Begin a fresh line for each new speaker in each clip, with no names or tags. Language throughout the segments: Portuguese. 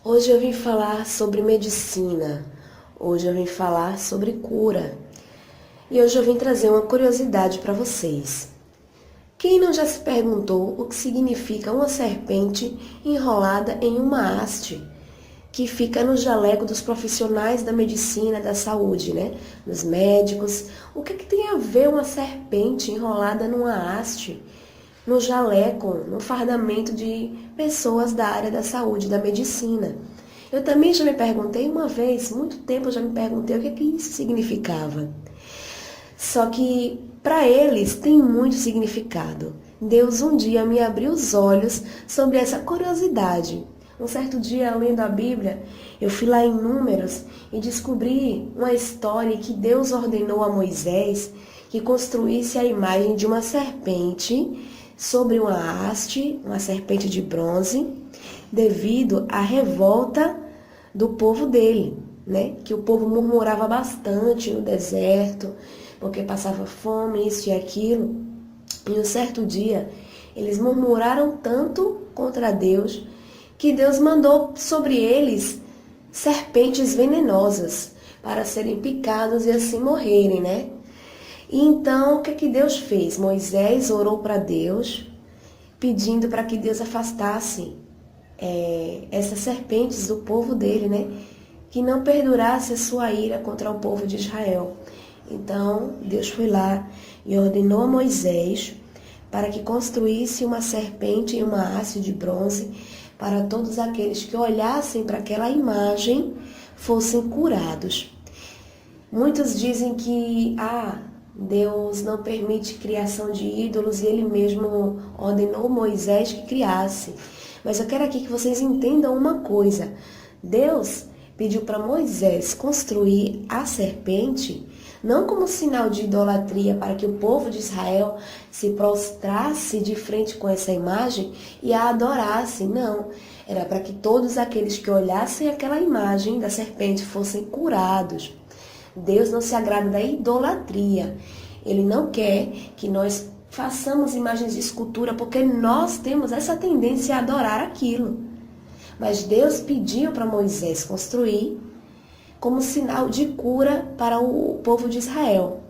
Hoje eu vim falar sobre medicina, hoje eu vim falar sobre cura e hoje eu vim trazer uma curiosidade para vocês. Quem não já se perguntou o que significa uma serpente enrolada em uma haste que fica no jaleco dos profissionais da medicina, da saúde, né? Dos médicos. O que tem a ver uma serpente enrolada numa haste, no jaleco, no fardamento de pessoas da área da saúde, da medicina? Eu também já me perguntei uma vez, muito tempo eu já me perguntei o que isso significava. Só que para eles tem muito significado. Deus um dia me abriu os olhos sobre essa curiosidade. Um certo dia, lendo a Bíblia, eu fui lá em Números e descobri uma história que Deus ordenou a Moisés que construísse a imagem de uma serpente sobre uma haste, uma serpente de bronze, devido à revolta do povo dele, né? Que o povo murmurava bastante no deserto, porque passava fome, isso e aquilo. E um certo dia, eles murmuraram tanto contra Deus, que Deus mandou sobre eles serpentes venenosas, para serem picados e assim morrerem, né? E então, o que Deus fez? Moisés orou para Deus, pedindo para que Deus afastasse essas serpentes do povo dele, né? Que não perdurasse a sua ira contra o povo de Israel. Então, Deus foi lá e ordenou a Moisés para que construísse uma serpente em uma haste de bronze para todos aqueles que olhassem para aquela imagem fossem curados. Muitos dizem que Deus não permite criação de ídolos e Ele mesmo ordenou Moisés que criasse. Mas eu quero aqui que vocês entendam uma coisa. Deus pediu para Moisés construir a serpente não como sinal de idolatria para que o povo de Israel se prostrasse de frente com essa imagem e a adorasse. Não, era para que todos aqueles que olhassem aquela imagem da serpente fossem curados. Deus não se agrada da idolatria. Ele não quer que nós façamos imagens de escultura, porque nós temos essa tendência a adorar aquilo. Mas Deus pediu para Moisés construir como sinal de cura para o povo de Israel.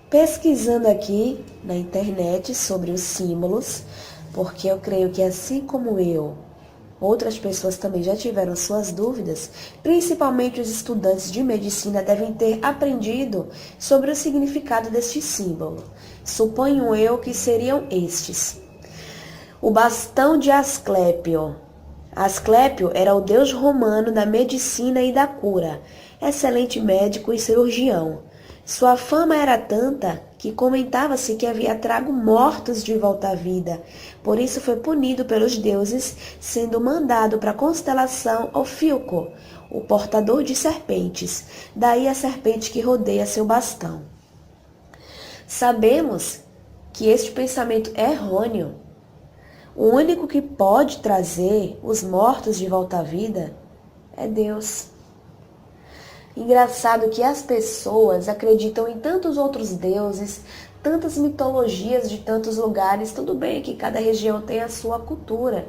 Pesquisando aqui na internet sobre os símbolos, porque eu creio que assim como eu, outras pessoas também já tiveram suas dúvidas, principalmente os estudantes de medicina devem ter aprendido sobre o significado deste símbolo. Suponho eu que seriam estes. O bastão de Asclépio. Asclépio era o deus romano da medicina e da cura, excelente médico e cirurgião. Sua fama era tanta que comentava-se que havia trago mortos de volta à vida. Por isso foi punido pelos deuses, sendo mandado para a constelação Ophiuco, o portador de serpentes. Daí a serpente que rodeia seu bastão. Sabemos que este pensamento é errôneo. O único que pode trazer os mortos de volta à vida é Deus. Engraçado que as pessoas acreditam em tantos outros deuses, tantas mitologias de tantos lugares. Tudo bem que cada região tem a sua cultura,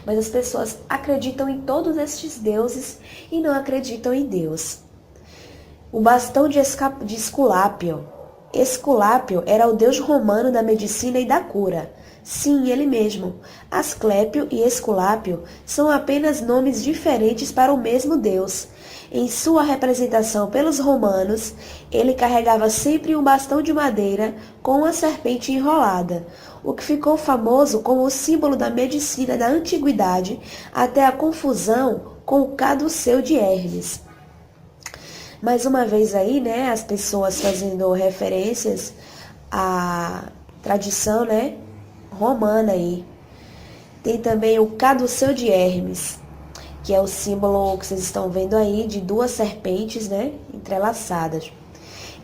mas as pessoas acreditam em todos estes deuses e não acreditam em Deus. O bastão de Esculápio. Esculápio era o deus romano da medicina e da cura. Sim, ele mesmo. Asclépio e Esculápio são apenas nomes diferentes para o mesmo deus. Em sua representação pelos romanos, ele carregava sempre um bastão de madeira com uma serpente enrolada, o que ficou famoso como o símbolo da medicina da antiguidade até a confusão com o caduceu de Hermes. Mais uma vez aí, né, as pessoas fazendo referências à tradição, né, romana aí. Tem também o caduceu de Hermes, que é o símbolo que vocês estão vendo aí de duas serpentes, né, entrelaçadas.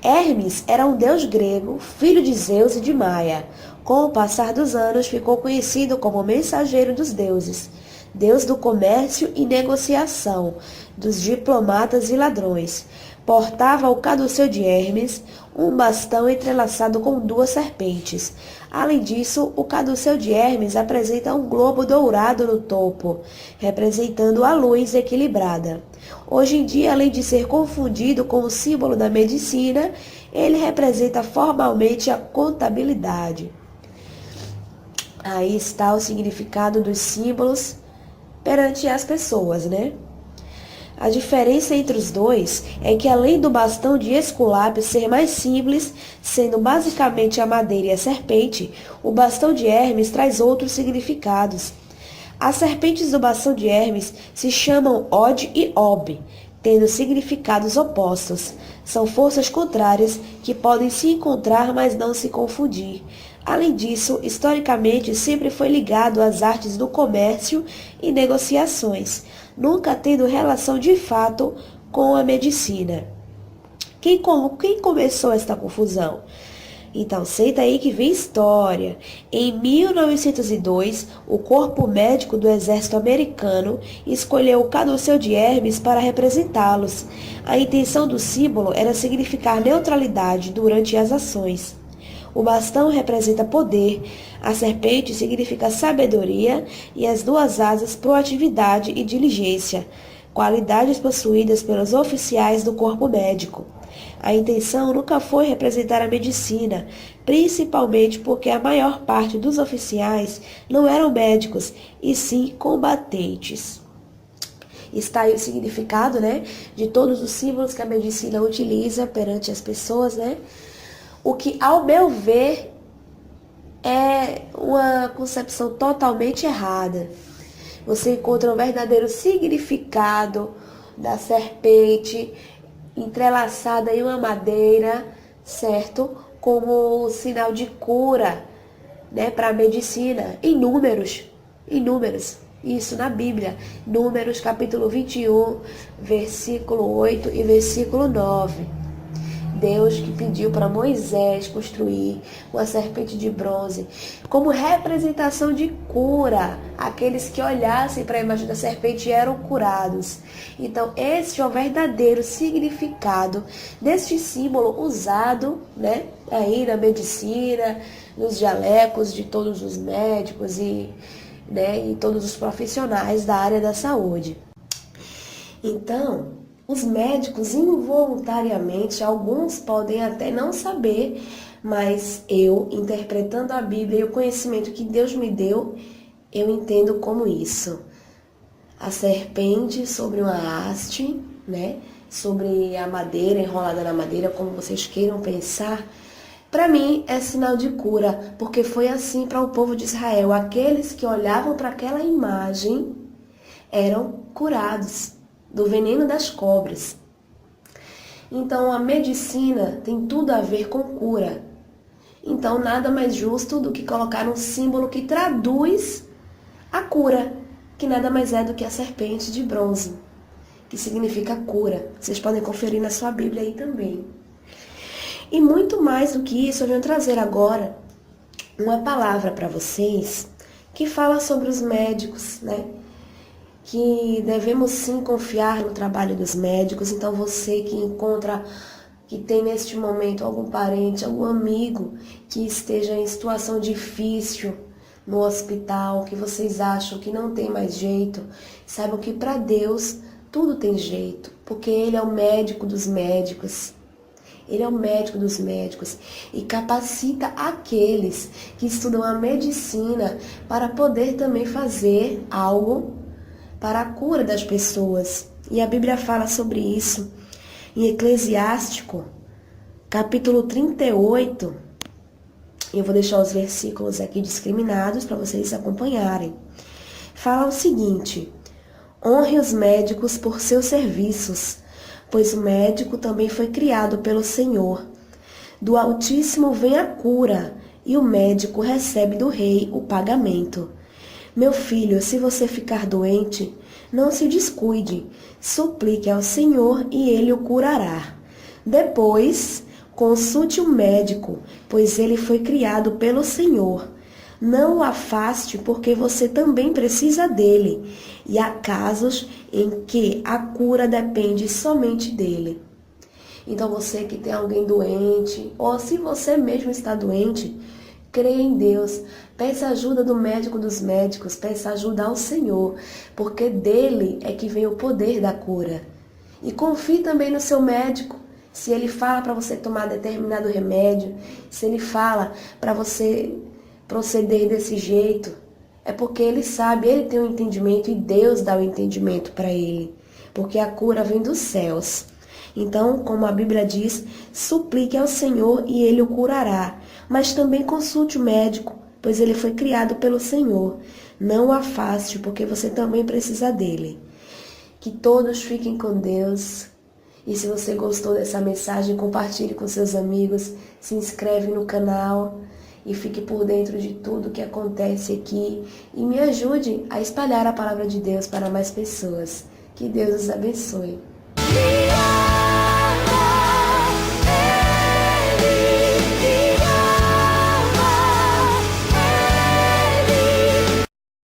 Hermes era um deus grego, filho de Zeus e de Maia. Com o passar dos anos, ficou conhecido como mensageiro dos deuses. Deus do comércio e negociação, dos diplomatas e ladrões. Portava o caduceu de Hermes, um bastão entrelaçado com duas serpentes. Além disso, o caduceu de Hermes apresenta um globo dourado no topo, representando a luz equilibrada. Hoje em dia, além de ser confundido com o símbolo da medicina, ele representa formalmente a contabilidade. Aí está o significado dos símbolos perante as pessoas, né? A diferença entre os dois é que, além do bastão de Esculápio ser mais simples, sendo basicamente a madeira e a serpente, o bastão de Hermes traz outros significados. As serpentes do bastão de Hermes se chamam Od e Ob, tendo significados opostos. São forças contrárias que podem se encontrar, mas não se confundir. Além disso, historicamente sempre foi ligado às artes do comércio e negociações, nunca tendo relação de fato com a medicina. Quem começou esta confusão? Então, senta aí que vem história. Em 1902, o corpo médico do exército americano escolheu o caduceu de Hermes para representá-los. A intenção do símbolo era significar neutralidade durante as ações. O bastão representa poder, a serpente significa sabedoria e as duas asas proatividade e diligência, qualidades possuídas pelos oficiais do corpo médico. A intenção nunca foi representar a medicina, principalmente porque a maior parte dos oficiais não eram médicos, e sim combatentes. Está aí o significado, né, de todos os símbolos que a medicina utiliza perante as pessoas, né? O que, ao meu ver, é uma concepção totalmente errada. Você encontra um verdadeiro significado da serpente entrelaçada em uma madeira, certo? Como sinal de cura, né, para a medicina, em números. Isso na Bíblia, Números capítulo 21, versículo 8 e versículo 9. Deus que pediu para Moisés construir uma serpente de bronze como representação de cura. Aqueles que olhassem para a imagem da serpente eram curados. Então, esse é o verdadeiro significado deste símbolo usado, né, aí na medicina, nos jalecos de todos os médicos e todos os profissionais da área da saúde. Então, os médicos, involuntariamente, alguns podem até não saber, mas eu, interpretando a Bíblia e o conhecimento que Deus me deu, eu entendo como isso. A serpente sobre uma haste, né? Sobre a madeira, enrolada na madeira, como vocês queiram pensar, para mim é sinal de cura, porque foi assim para o povo de Israel. Aqueles que olhavam para aquela imagem eram curados do veneno das cobras. Então, a medicina tem tudo a ver com cura. Então, nada mais justo do que colocar um símbolo que traduz a cura, que nada mais é do que a serpente de bronze, que significa cura. Vocês podem conferir na sua Bíblia aí também. E muito mais do que isso, eu venho trazer agora uma palavra para vocês que fala sobre os médicos, né? Que devemos sim confiar no trabalho dos médicos. Então você que encontra, que tem neste momento algum parente, algum amigo que esteja em situação difícil no hospital, que vocês acham que não tem mais jeito, saibam que para Deus tudo tem jeito, porque Ele é o médico dos médicos. Ele é o médico dos médicos e capacita aqueles que estudam a medicina para poder também fazer algo para a cura das pessoas. E a Bíblia fala sobre isso em Eclesiástico, capítulo 38. Eu vou deixar os versículos aqui discriminados para vocês acompanharem. Fala o seguinte: honre os médicos por seus serviços, pois o médico também foi criado pelo Senhor. Do Altíssimo vem a cura, e o médico recebe do rei o pagamento. Meu filho, se você ficar doente, não se descuide, suplique ao Senhor e Ele o curará. Depois, consulte o médico, pois ele foi criado pelo Senhor. Não o afaste, porque você também precisa dele. E há casos em que a cura depende somente dele. Então você que tem alguém doente, ou se você mesmo está doente, creia em Deus, peça ajuda do médico dos médicos, peça ajuda ao Senhor, porque dele é que vem o poder da cura. E confie também no seu médico, se ele fala para você tomar determinado remédio, se ele fala para você proceder desse jeito, é porque ele sabe, ele tem o entendimento e Deus dá o entendimento para ele, porque a cura vem dos céus. Então, como a Bíblia diz, suplique ao Senhor e ele o curará. Mas também consulte o médico, pois ele foi criado pelo Senhor. Não o afaste, porque você também precisa dele. Que todos fiquem com Deus. E se você gostou dessa mensagem, compartilhe com seus amigos, se inscreve no canal e fique por dentro de tudo que acontece aqui. E me ajude a espalhar a palavra de Deus para mais pessoas. Que Deus os abençoe.